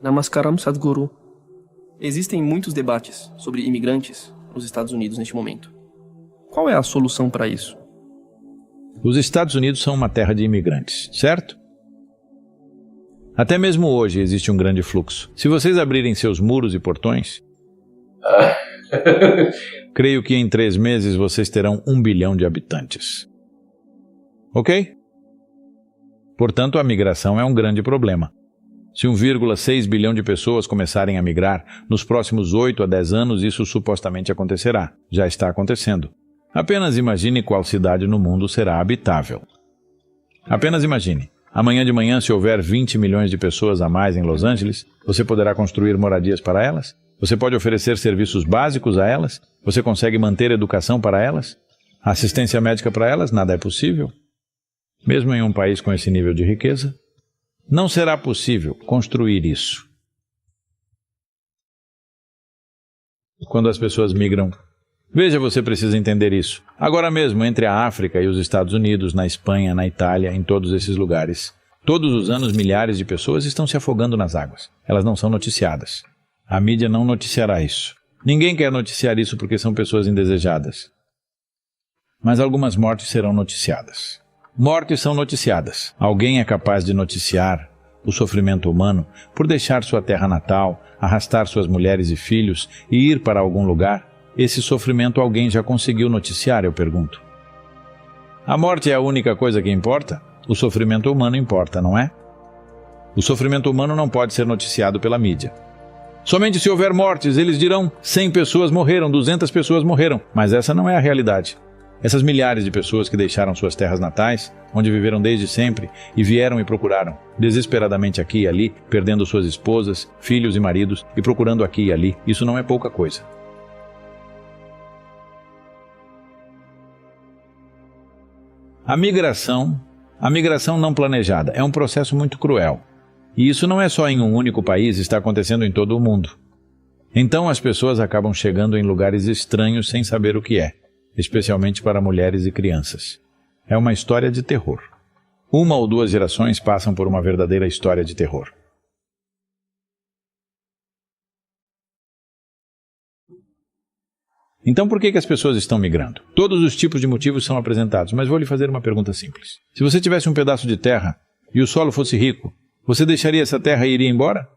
Namaskaram, Sadhguru. Existem muitos debates sobre imigrantes nos Estados Unidos neste momento. Qual é a solução para isso? Os Estados Unidos são uma terra de imigrantes, certo? Até mesmo hoje existe um grande fluxo. Se vocês abrirem seus muros e portões, creio que em 3 meses vocês terão 1 bilhão de habitantes. Ok? Portanto, a migração é um grande problema. Se 1,6 bilhão de pessoas começarem a migrar, nos próximos 8 a 10 anos isso supostamente acontecerá. Já está acontecendo. Apenas imagine qual cidade no mundo será habitável. Apenas imagine. Amanhã de manhã, se houver 20 milhões de pessoas a mais em Los Angeles, você poderá construir moradias para elas? Você pode oferecer serviços básicos a elas? Você consegue manter educação para elas? Assistência médica para elas? Nada é possível. Mesmo em um país com esse nível de riqueza, não será possível construir isso. Quando as pessoas migram, veja, você precisa entender isso. Agora mesmo, entre a África e os Estados Unidos, na Espanha, na Itália, em todos esses lugares, todos os anos milhares de pessoas estão se afogando nas águas. Elas não são noticiadas. A mídia não noticiará isso. Ninguém quer noticiar isso porque são pessoas indesejadas. Mas algumas mortes serão noticiadas. Mortes são noticiadas. Alguém é capaz de noticiar o sofrimento humano por deixar sua terra natal, arrastar suas mulheres e filhos e ir para algum lugar? Esse sofrimento alguém já conseguiu noticiar, eu pergunto. A morte é a única coisa que importa? O sofrimento humano importa, não é? O sofrimento humano não pode ser noticiado pela mídia. Somente se houver mortes, eles dirão 100 pessoas morreram, 200 pessoas morreram. Mas essa não é a realidade. Essas milhares de pessoas que deixaram suas terras natais, onde viveram desde sempre, e vieram e procuraram, desesperadamente aqui e ali, perdendo suas esposas, filhos e maridos, e procurando aqui e ali, isso não é pouca coisa. A migração não planejada, é um processo muito cruel. E isso não é só em um único país, está acontecendo em todo o mundo. Então as pessoas acabam chegando em lugares estranhos sem saber o que é. Especialmente para mulheres e crianças. É uma história de terror. 1 ou 2 gerações passam por uma verdadeira história de terror. Então por que as pessoas estão migrando? Todos os tipos de motivos são apresentados, mas vou lhe fazer uma pergunta simples. Se você tivesse um pedaço de terra e o solo fosse rico, você deixaria essa terra e iria embora?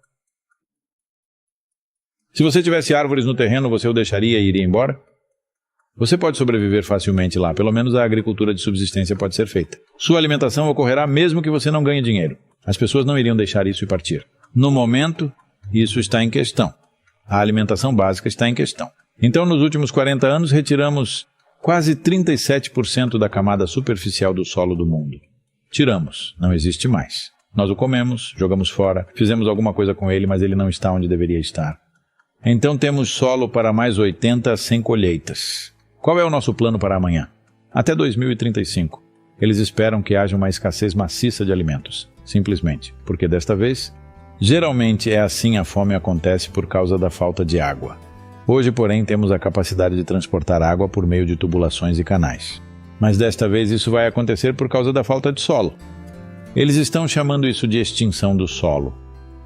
Se você tivesse árvores no terreno, você o deixaria e iria embora? Você pode sobreviver facilmente lá, pelo menos a agricultura de subsistência pode ser feita. Sua alimentação ocorrerá mesmo que você não ganhe dinheiro. As pessoas não iriam deixar isso e partir. No momento, isso está em questão. A alimentação básica está em questão. Então, nos últimos 40 anos, retiramos quase 37% da camada superficial do solo do mundo. Tiramos, não existe mais. Nós o comemos, jogamos fora, fizemos alguma coisa com ele, mas ele não está onde deveria estar. Então temos solo para mais 80 a 100 colheitas. Qual é o nosso plano para amanhã? Até 2035. Eles esperam que haja uma escassez maciça de alimentos. Simplesmente. Porque desta vez, geralmente é assim a fome acontece por causa da falta de água. Hoje, porém, temos a capacidade de transportar água por meio de tubulações e canais. Mas desta vez isso vai acontecer por causa da falta de solo. Eles estão chamando isso de extinção do solo.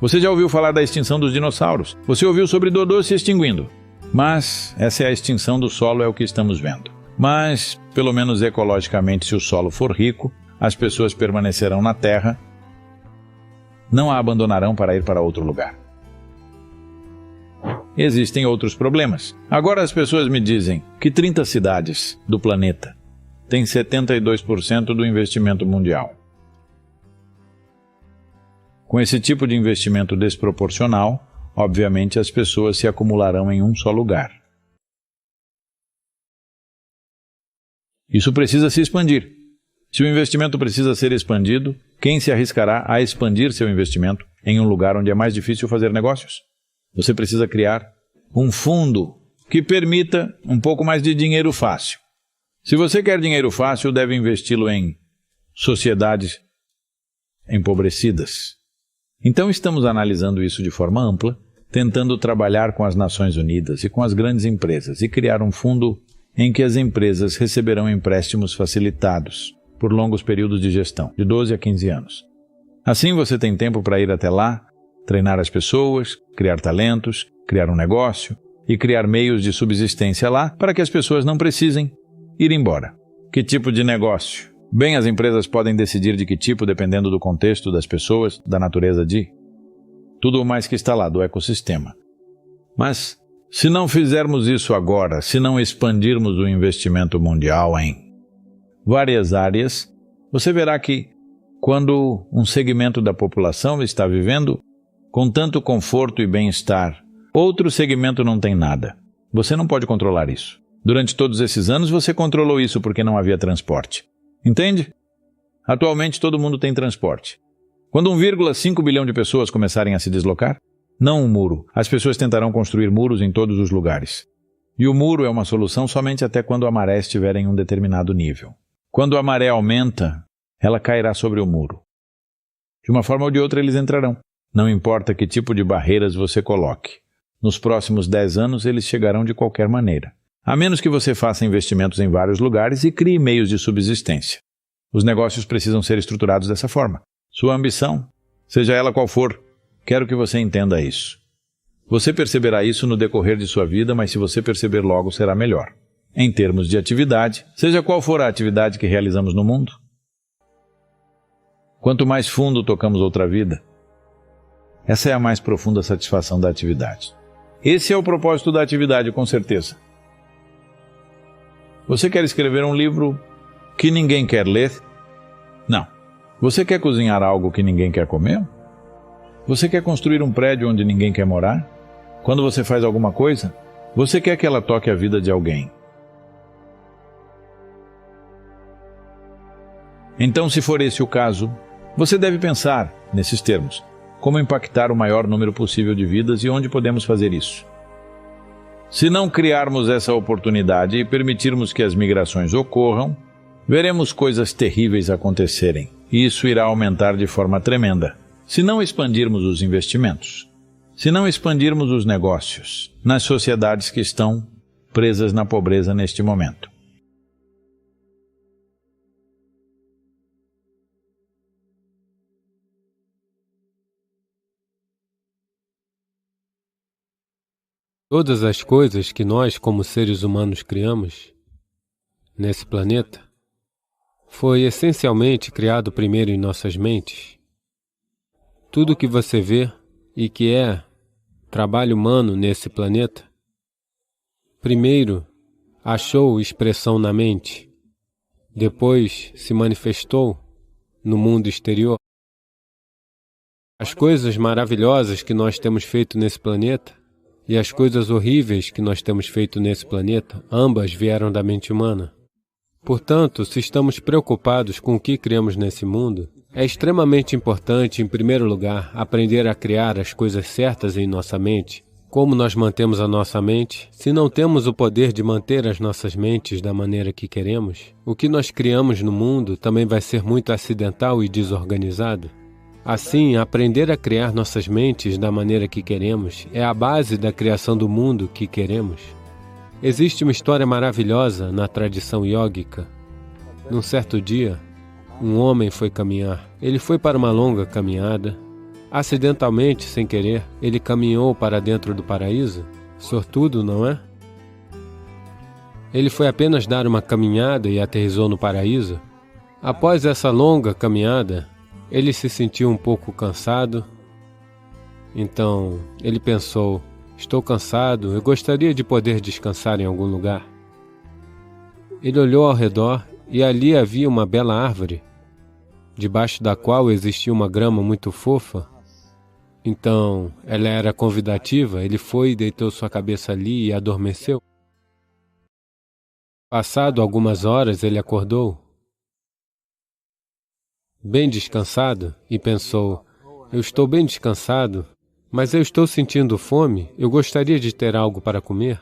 Você já ouviu falar da extinção dos dinossauros? Você ouviu sobre Dodô se extinguindo? Mas essa é a extinção do solo, é o que estamos vendo. Mas, pelo menos ecologicamente, se o solo for rico, as pessoas permanecerão na terra, não a abandonarão para ir para outro lugar. Existem outros problemas. Agora as pessoas me dizem que 30 cidades do planeta têm 72% do investimento mundial. Com esse tipo de investimento desproporcional, obviamente as pessoas se acumularão em um só lugar. Isso precisa se expandir. Se o investimento precisa ser expandido, quem se arriscará a expandir seu investimento em um lugar onde é mais difícil fazer negócios? Você precisa criar um fundo que permita um pouco mais de dinheiro fácil. Se você quer dinheiro fácil, deve investi-lo em sociedades empobrecidas. Então estamos analisando isso de forma ampla, tentando trabalhar com as Nações Unidas e com as grandes empresas e criar um fundo em que as empresas receberão empréstimos facilitados por longos períodos de gestão, de 12 a 15 anos. Assim você tem tempo para ir até lá treinar as pessoas, criar talentos, criar um negócio e criar meios de subsistência lá para que as pessoas não precisem ir embora. Que tipo de negócio? Bem, as empresas podem decidir de que tipo dependendo do contexto das pessoas, da natureza de tudo o mais que está lá, do ecossistema. Mas, se não fizermos isso agora, se não expandirmos o investimento mundial em várias áreas, você verá que quando um segmento da população está vivendo com tanto conforto e bem-estar, outro segmento não tem nada. Você não pode controlar isso. Durante todos esses anos você controlou isso porque não havia transporte. Entende? Atualmente todo mundo tem transporte. Quando 1,5 bilhão de pessoas começarem a se deslocar, não um muro. As pessoas tentarão construir muros em todos os lugares. E o muro é uma solução somente até quando a maré estiver em um determinado nível. Quando a maré aumenta, ela cairá sobre o muro. De uma forma ou de outra eles entrarão. Não importa que tipo de barreiras você coloque. Nos próximos 10 anos eles chegarão de qualquer maneira. A menos que você faça investimentos em vários lugares e crie meios de subsistência. Os negócios precisam ser estruturados dessa forma. Sua ambição, seja ela qual for, quero que você entenda isso. Você perceberá isso no decorrer de sua vida, mas se você perceber logo, será melhor. Em termos de atividade, seja qual for a atividade que realizamos no mundo, quanto mais fundo tocamos outra vida, essa é a mais profunda satisfação da atividade. Esse é o propósito da atividade, com certeza. Você quer escrever um livro que ninguém quer ler? Não. Você quer cozinhar algo que ninguém quer comer? Você quer construir um prédio onde ninguém quer morar? Quando você faz alguma coisa, você quer que ela toque a vida de alguém. Então, se for esse o caso, você deve pensar, nesses termos, como impactar o maior número possível de vidas e onde podemos fazer isso. Se não criarmos essa oportunidade e permitirmos que as migrações ocorram, veremos coisas terríveis acontecerem, e isso irá aumentar de forma tremenda. Se não expandirmos os investimentos, se não expandirmos os negócios nas sociedades que estão presas na pobreza neste momento. Todas as coisas que nós, como seres humanos, criamos nesse planeta, foi essencialmente criado primeiro em nossas mentes. Tudo que você vê e que é trabalho humano nesse planeta, primeiro achou expressão na mente, depois se manifestou no mundo exterior. As coisas maravilhosas que nós temos feito nesse planeta e as coisas horríveis que nós temos feito nesse planeta, ambas vieram da mente humana. Portanto, se estamos preocupados com o que criamos nesse mundo, é extremamente importante, em primeiro lugar, aprender a criar as coisas certas em nossa mente. Como nós mantemos a nossa mente? Se não temos o poder de manter as nossas mentes da maneira que queremos, o que nós criamos no mundo também vai ser muito acidental e desorganizado. Assim, aprender a criar nossas mentes da maneira que queremos é a base da criação do mundo que queremos. Existe uma história maravilhosa na tradição iógica. Num certo dia, um homem foi caminhar. Ele foi para uma longa caminhada. Acidentalmente, sem querer, ele caminhou para dentro do paraíso. Sortudo, não é? Ele foi apenas dar uma caminhada e aterrissou no paraíso. Após essa longa caminhada, ele se sentiu um pouco cansado. Então, ele pensou: estou cansado, eu gostaria de poder descansar em algum lugar. Ele olhou ao redor e ali havia uma bela árvore, debaixo da qual existia uma grama muito fofa. Então, ela era convidativa, ele foi e deitou sua cabeça ali e adormeceu. Passado algumas horas, ele acordou, bem descansado, e pensou: eu estou bem descansado, mas eu estou sentindo fome, eu gostaria de ter algo para comer.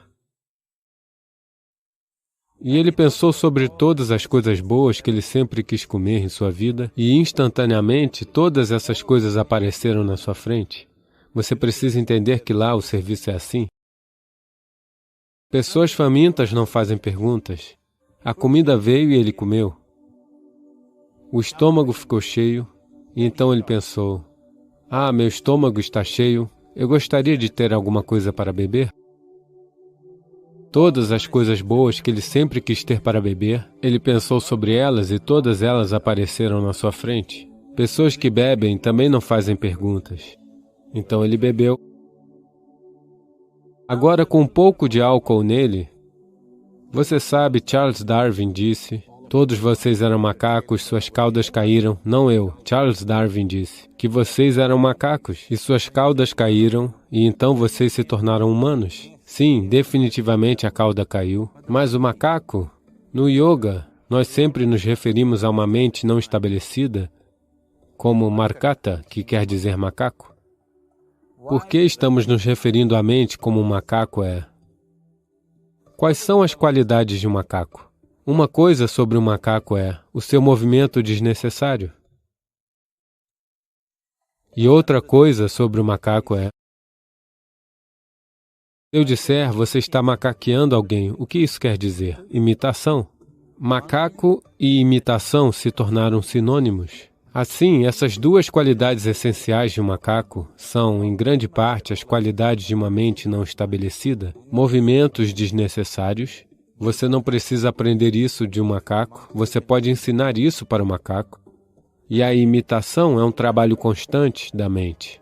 E ele pensou sobre todas as coisas boas que ele sempre quis comer em sua vida, e instantaneamente todas essas coisas apareceram na sua frente. Você precisa entender que lá o serviço é assim. Pessoas famintas não fazem perguntas. A comida veio e ele comeu. O estômago ficou cheio, e então ele pensou: Ah, meu estômago está cheio. Eu gostaria de ter alguma coisa para beber. Todas as coisas boas que ele sempre quis ter para beber, ele pensou sobre elas e todas elas apareceram na sua frente. Pessoas que bebem também não fazem perguntas. Então ele bebeu. Agora, com um pouco de álcool nele, você sabe, Charles Darwin disse, todos vocês eram macacos, suas caudas caíram. Não eu, Charles Darwin disse, que vocês eram macacos e suas caudas caíram e então vocês se tornaram humanos. Sim, definitivamente a cauda caiu. Mas o macaco, no yoga, nós sempre nos referimos a uma mente não estabelecida como markata, que quer dizer macaco. Por que estamos nos referindo à mente como um macaco é? Quais são as qualidades de um macaco? Uma coisa sobre um macaco é o seu movimento desnecessário. E outra coisa sobre o macaco é: se eu disser, você está macaqueando alguém, o que isso quer dizer? Imitação. Macaco e imitação se tornaram sinônimos. Assim, essas duas qualidades essenciais de um macaco são, em grande parte, as qualidades de uma mente não estabelecida, movimentos desnecessários. Você não precisa aprender isso de um macaco, você pode ensinar isso para o macaco. E a imitação é um trabalho constante da mente.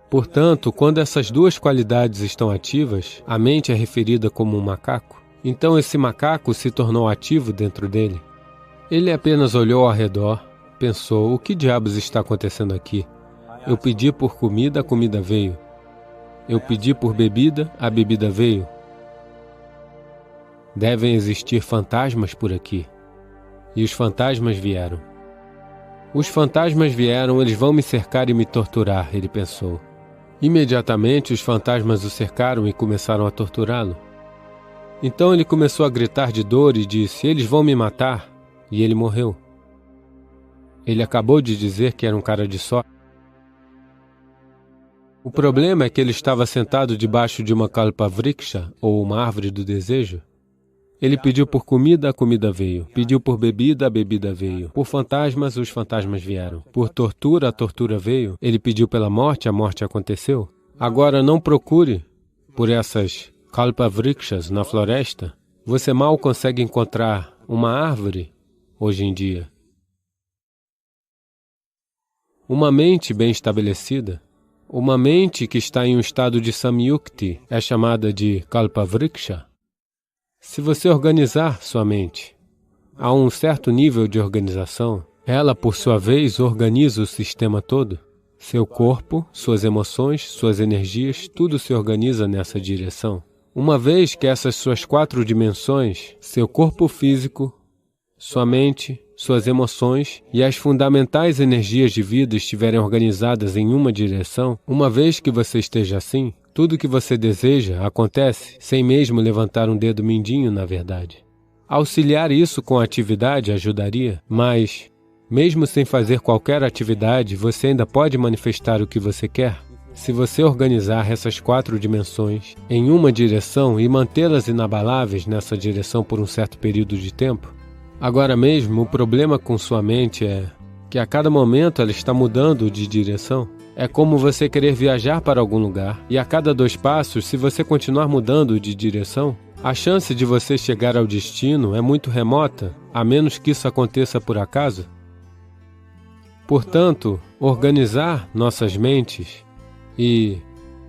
Portanto, quando essas duas qualidades estão ativas, a mente é referida como um macaco. Então esse macaco se tornou ativo dentro dele. Ele apenas olhou ao redor, pensou, o que diabos está acontecendo aqui? Eu pedi por comida, a comida veio. Eu pedi por bebida, a bebida veio. Devem existir fantasmas por aqui. E os fantasmas vieram. Os fantasmas vieram, eles vão me cercar e me torturar, ele pensou. Imediatamente os fantasmas o cercaram e começaram a torturá-lo. Então ele começou a gritar de dor e disse, eles vão me matar. E ele morreu. Ele acabou de dizer que era um cara de sorte. O problema é que ele estava sentado debaixo de uma kalpavriksha, ou uma árvore do desejo. Ele pediu por comida, a comida veio. Pediu por bebida, a bebida veio. Por fantasmas, os fantasmas vieram. Por tortura, a tortura veio. Ele pediu pela morte, a morte aconteceu. Agora não procure por essas kalpavrikshas na floresta. Você mal consegue encontrar uma árvore hoje em dia. Uma mente bem estabelecida, uma mente que está em um estado de samyukti, é chamada de kalpavriksha. Se você organizar sua mente a um certo nível de organização, ela, por sua vez, organiza o sistema todo. Seu corpo, suas emoções, suas energias, tudo se organiza nessa direção. Uma vez que essas suas 4 dimensões, seu corpo físico, sua mente, suas emoções e as fundamentais energias de vida estiverem organizadas em uma direção, uma vez que você esteja assim, tudo que você deseja acontece sem mesmo levantar um dedo mindinho, na verdade. Auxiliar isso com a atividade ajudaria, mas, mesmo sem fazer qualquer atividade, você ainda pode manifestar o que você quer. Se você organizar essas 4 dimensões em uma direção e mantê-las inabaláveis nessa direção por um certo período de tempo, agora mesmo, o problema com sua mente é que a cada momento ela está mudando de direção. É como você querer viajar para algum lugar, e a cada 2 passos, se você continuar mudando de direção, a chance de você chegar ao destino é muito remota, a menos que isso aconteça por acaso. Portanto, organizar nossas mentes e,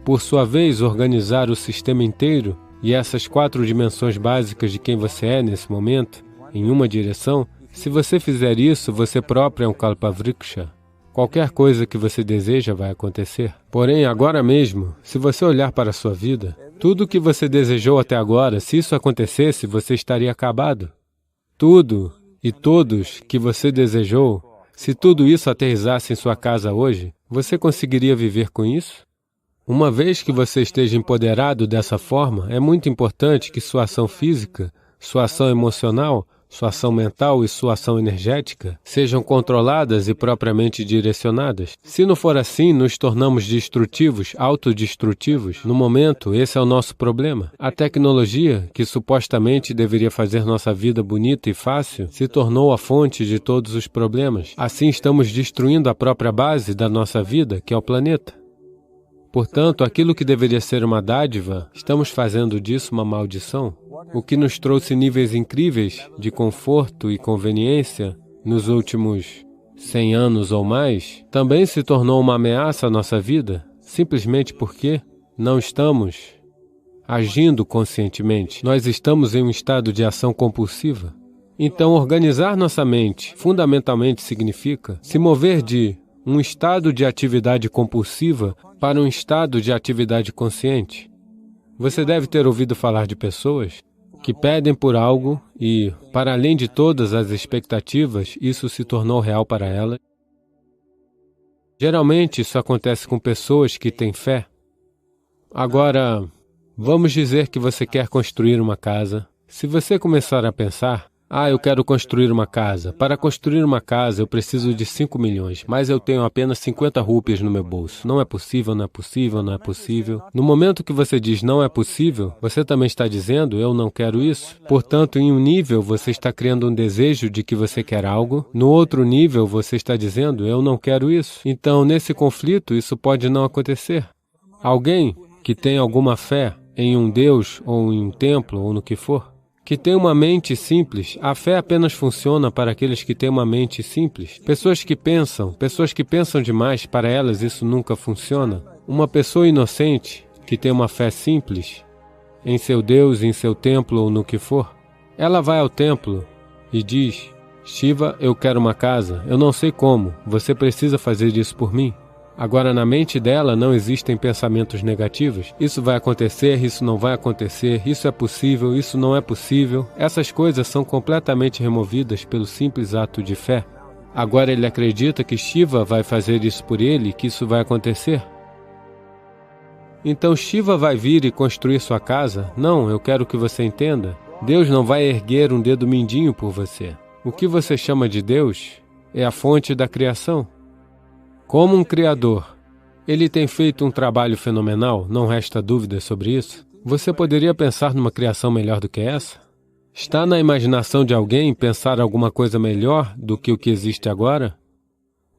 por sua vez, organizar o sistema inteiro e essas 4 dimensões básicas de quem você é nesse momento, em uma direção, se você fizer isso, você próprio é um kalpavriksha. Qualquer coisa que você deseja vai acontecer. Porém, agora mesmo, se você olhar para a sua vida, tudo o que você desejou até agora, se isso acontecesse, você estaria acabado. Tudo e todos que você desejou, se tudo isso aterrissasse em sua casa hoje, você conseguiria viver com isso? Uma vez que você esteja empoderado dessa forma, é muito importante que sua ação física, sua ação emocional, sua ação mental e sua ação energética, sejam controladas e propriamente direcionadas. Se não for assim, nos tornamos destrutivos, autodestrutivos. No momento, esse é o nosso problema. A tecnologia, que supostamente deveria fazer nossa vida bonita e fácil, se tornou a fonte de todos os problemas. Assim, estamos destruindo a própria base da nossa vida, que é o planeta. Portanto, aquilo que deveria ser uma dádiva, estamos fazendo disso uma maldição. O que nos trouxe níveis incríveis de conforto e conveniência nos últimos 100 anos ou mais, também se tornou uma ameaça à nossa vida, simplesmente porque não estamos agindo conscientemente. Nós estamos em um estado de ação compulsiva. Então, organizar nossa mente fundamentalmente significa se mover de um estado de atividade compulsiva para um estado de atividade consciente. Você deve ter ouvido falar de pessoas que pedem por algo e, para além de todas as expectativas, isso se tornou real para elas. Geralmente, isso acontece com pessoas que têm fé. Agora, vamos dizer que você quer construir uma casa. Se você começar a pensar, eu quero construir uma casa. Para construir uma casa, eu preciso de 5 milhões, mas eu tenho apenas 50 rúpias no meu bolso. Não é possível, não é possível, não é possível. No momento que você diz não é possível, você também está dizendo eu não quero isso. Portanto, em um nível, você está criando um desejo de que você quer algo. No outro nível, você está dizendo eu não quero isso. Então, nesse conflito, isso pode não acontecer. Alguém que tem alguma fé em um Deus, ou em um templo, ou no que for, que tem uma mente simples, a fé apenas funciona para aqueles que têm uma mente simples. Pessoas que pensam demais, para elas isso nunca funciona. Uma pessoa inocente, que tem uma fé simples, em seu Deus, em seu templo ou no que for, ela vai ao templo e diz, Shiva, eu quero uma casa, eu não sei como, você precisa fazer isso por mim. Agora, na mente dela não existem pensamentos negativos. Isso vai acontecer, isso não vai acontecer, isso é possível, isso não é possível. Essas coisas são completamente removidas pelo simples ato de fé. Agora ele acredita que Shiva vai fazer isso por ele e que isso vai acontecer. Então Shiva vai vir e construir sua casa? Não, eu quero que você entenda. Deus não vai erguer um dedo mindinho por você. O que você chama de Deus é a fonte da criação. Como um criador, ele tem feito um trabalho fenomenal, não resta dúvida sobre isso. Você poderia pensar numa criação melhor do que essa? Está na imaginação de alguém pensar alguma coisa melhor do que o que existe agora?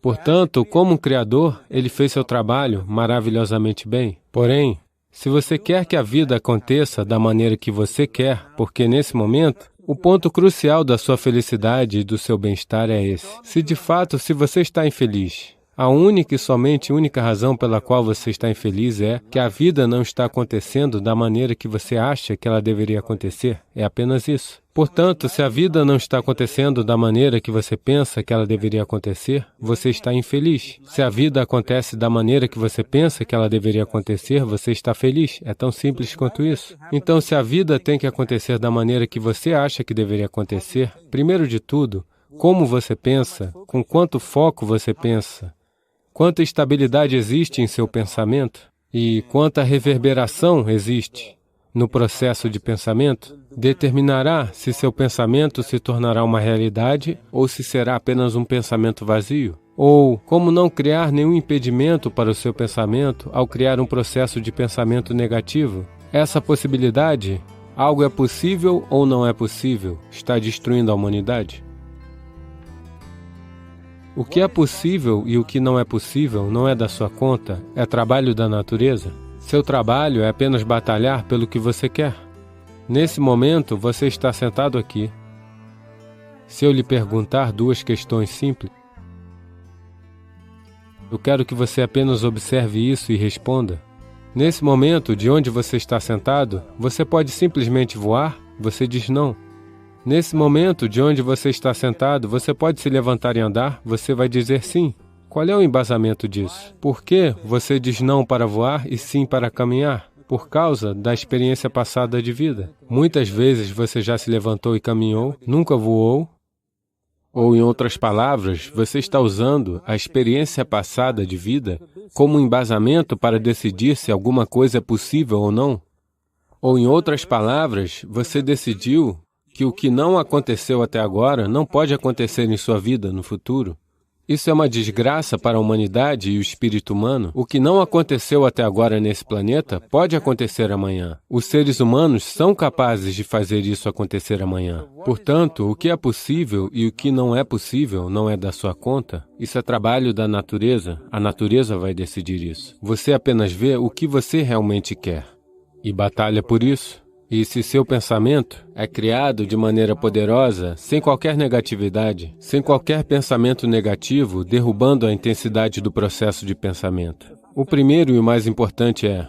Portanto, como um criador, ele fez seu trabalho maravilhosamente bem. Porém, se você quer que a vida aconteça da maneira que você quer, porque nesse momento, o ponto crucial da sua felicidade e do seu bem-estar é esse. Se de fato, se você está infeliz, a única e somente única razão pela qual você está infeliz é que a vida não está acontecendo da maneira que você acha que ela deveria acontecer. É apenas isso. Portanto, se a vida não está acontecendo da maneira que você pensa que ela deveria acontecer, você está infeliz. Se a vida acontece da maneira que você pensa que ela deveria acontecer, você está feliz. É tão simples quanto isso. Então, se a vida tem que acontecer da maneira que você acha que deveria acontecer, primeiro de tudo, como você pensa, com quanto foco você pensa, quanta estabilidade existe em seu pensamento e quanta reverberação existe no processo de pensamento, determinará se seu pensamento se tornará uma realidade ou se será apenas um pensamento vazio. Ou como não criar nenhum impedimento para o seu pensamento ao criar um processo de pensamento negativo. Essa possibilidade, algo é possível ou não é possível, está destruindo a humanidade. O que é possível e o que não é possível não é da sua conta, é trabalho da natureza. Seu trabalho é apenas batalhar pelo que você quer. Nesse momento, você está sentado aqui. Se eu lhe perguntar 2 questões simples, eu quero que você apenas observe isso e responda. Nesse momento, de onde você está sentado, você pode simplesmente voar? Você diz não. Nesse momento, de onde você está sentado, você pode se levantar e andar? Você vai dizer sim. Qual é o embasamento disso? Por que você diz não para voar e sim para caminhar? Por causa da experiência passada de vida. Muitas vezes você já se levantou e caminhou, nunca voou. Ou, em outras palavras, você está usando a experiência passada de vida como um embasamento para decidir se alguma coisa é possível ou não. Ou, em outras palavras, você decidiu que o que não aconteceu até agora não pode acontecer em sua vida no futuro. Isso é uma desgraça para a humanidade e o espírito humano. O que não aconteceu até agora nesse planeta pode acontecer amanhã. Os seres humanos são capazes de fazer isso acontecer amanhã. Portanto, o que é possível e o que não é possível não é da sua conta. Isso é trabalho da natureza. A natureza vai decidir isso. Você apenas vê o que você realmente quer e batalha por isso. E se seu pensamento é criado de maneira poderosa, sem qualquer negatividade, sem qualquer pensamento negativo, derrubando a intensidade do processo de pensamento. O primeiro e o mais importante é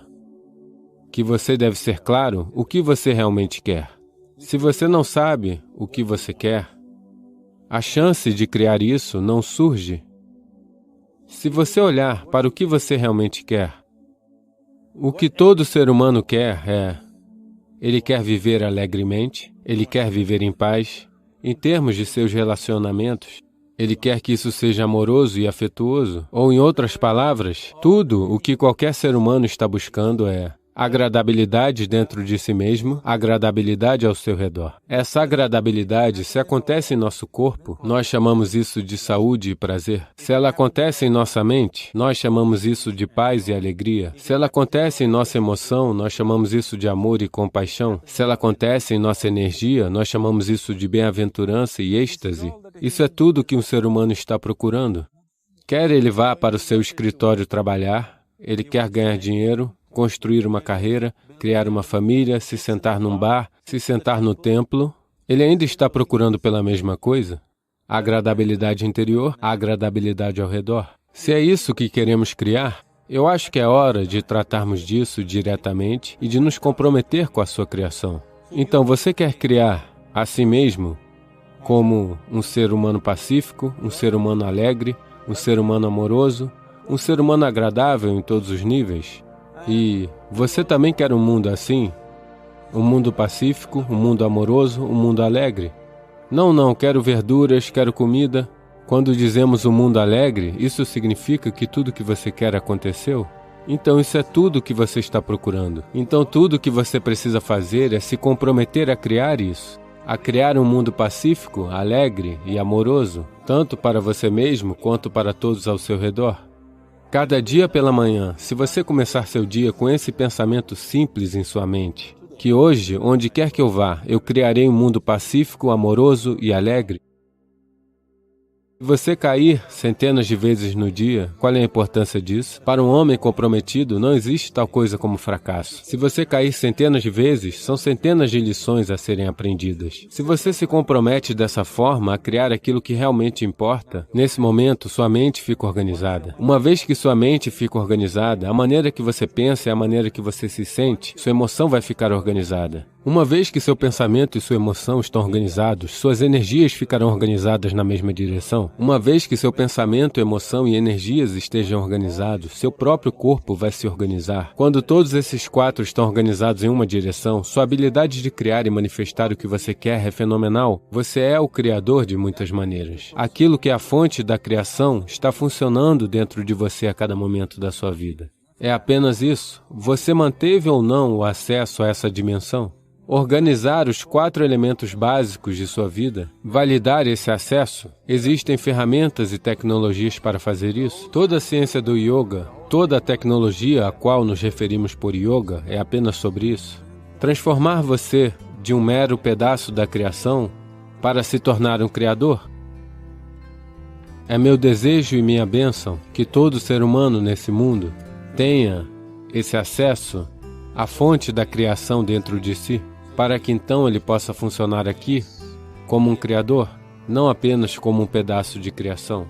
que você deve ser claro o que você realmente quer. Se você não sabe o que você quer, a chance de criar isso não surge. Se você olhar para o que você realmente quer, o que todo ser humano quer é: ele quer viver alegremente, ele quer viver em paz, em termos de seus relacionamentos. Ele quer que isso seja amoroso e afetuoso. Ou, em outras palavras, tudo o que qualquer ser humano está buscando é agradabilidade dentro de si mesmo, agradabilidade ao seu redor. Essa agradabilidade, se acontece em nosso corpo, nós chamamos isso de saúde e prazer. Se ela acontece em nossa mente, nós chamamos isso de paz e alegria. Se ela acontece em nossa emoção, nós chamamos isso de amor e compaixão. Se ela acontece em nossa energia, nós chamamos isso de bem-aventurança e êxtase. Isso é tudo que um ser humano está procurando. Quer ele vá para o seu escritório trabalhar, ele quer ganhar dinheiro, construir uma carreira, criar uma família, se sentar num bar, se sentar no templo, ele ainda está procurando pela mesma coisa? A agradabilidade interior, a agradabilidade ao redor. Se é isso que queremos criar, eu acho que é hora de tratarmos disso diretamente e de nos comprometer com a sua criação. Então, você quer criar a si mesmo como um ser humano pacífico, um ser humano alegre, um ser humano amoroso, um ser humano agradável em todos os níveis? E você também quer um mundo assim? Um mundo pacífico, um mundo amoroso, um mundo alegre? Não, quero verduras, quero comida. Quando dizemos um mundo alegre, isso significa que tudo que você quer aconteceu? Então isso é tudo que você está procurando. Então tudo que você precisa fazer é se comprometer a criar isso. A criar um mundo pacífico, alegre e amoroso, tanto para você mesmo quanto para todos ao seu redor. Cada dia pela manhã, se você começar seu dia com esse pensamento simples em sua mente, que hoje, onde quer que eu vá, eu criarei um mundo pacífico, amoroso e alegre. Se você cair centenas de vezes no dia, qual é a importância disso? Para um homem comprometido, não existe tal coisa como fracasso. Se você cair centenas de vezes, são centenas de lições a serem aprendidas. Se você se compromete dessa forma a criar aquilo que realmente importa, nesse momento sua mente fica organizada. Uma vez que sua mente fica organizada, a maneira que você pensa e a maneira que você se sente, sua emoção vai ficar organizada. Uma vez que seu pensamento e sua emoção estão organizados, suas energias ficarão organizadas na mesma direção. Uma vez que seu pensamento, emoção e energias estejam organizados, seu próprio corpo vai se organizar. Quando todos esses quatro estão organizados em uma direção, sua habilidade de criar e manifestar o que você quer é fenomenal. Você é o criador de muitas maneiras. Aquilo que é a fonte da criação está funcionando dentro de você a cada momento da sua vida. É apenas isso. Você manteve ou não o acesso a essa dimensão? Organizar os 4 elementos básicos de sua vida, validar esse acesso. Existem ferramentas e tecnologias para fazer isso. Toda a ciência do yoga, toda a tecnologia a qual nos referimos por yoga é apenas sobre isso. Transformar você de um mero pedaço da criação para se tornar um criador. É meu desejo e minha bênção que todo ser humano nesse mundo tenha esse acesso à fonte da criação dentro de si, para que então ele possa funcionar aqui como um criador, não apenas como um pedaço de criação.